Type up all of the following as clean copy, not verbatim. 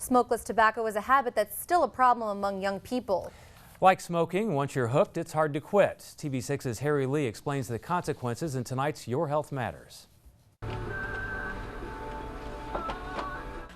Smokeless tobacco is a habit that's still a problem among young people. Like smoking, once you're hooked, it's hard to quit. TV6's Harry Lee explains the consequences in tonight's Your Health Matters.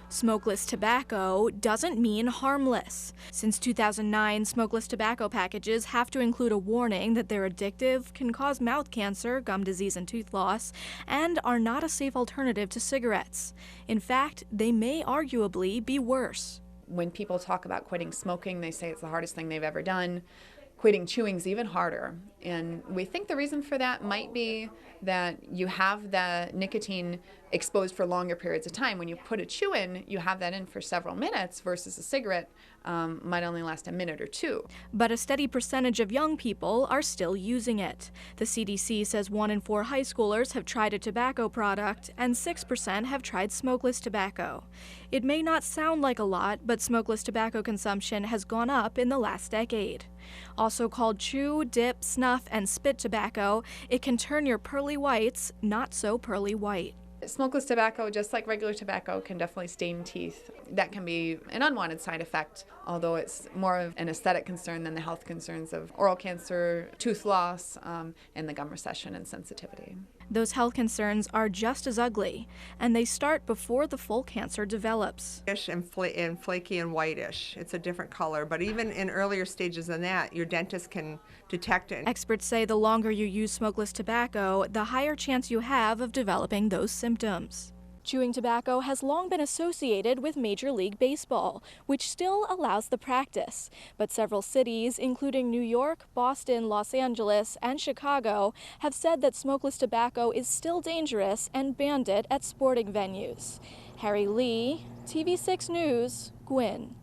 Smokeless tobacco doesn't mean harmless. Since 2009, smokeless tobacco packages have to include a warning that they're addictive, can cause mouth cancer, gum disease, and tooth loss, and are not a safe alternative to cigarettes. In fact, they may arguably be worse. When people talk about quitting smoking, they say it's the hardest thing they've ever done. Quitting chewing is even harder. And we think the reason for that might be that you have the nicotine exposed for longer periods of time. When you put a chew in, you have that in for several minutes versus a cigarette might only last a minute or two. But a steady percentage of young people are still using it. The CDC says 1 in 4 high schoolers have tried a tobacco product and 6% have tried smokeless tobacco. It may not sound like a lot, but smokeless tobacco consumption has gone up in the last decade. Also called chew, dip, snuff, and spit tobacco, it can turn your pearly whites not so pearly white. Smokeless tobacco, just like regular tobacco, can definitely stain teeth. That can be an unwanted side effect, although it's more of an aesthetic concern than the health concerns of oral cancer, tooth loss, and the gum recession and sensitivity. Those health concerns are just as ugly, and they start before the full cancer develops. And flaky and whitish. It's a different color, but even in earlier stages than that, your dentist can detect it. Experts say the longer you use smokeless tobacco, the higher chance you have of developing those symptoms. Chewing tobacco has long been associated with Major League Baseball, which still allows the practice. But several cities, including New York, Boston, Los Angeles, and Chicago, have said that smokeless tobacco is still dangerous and banned it at sporting venues. Harry Lee, TV6 News, Gwynn.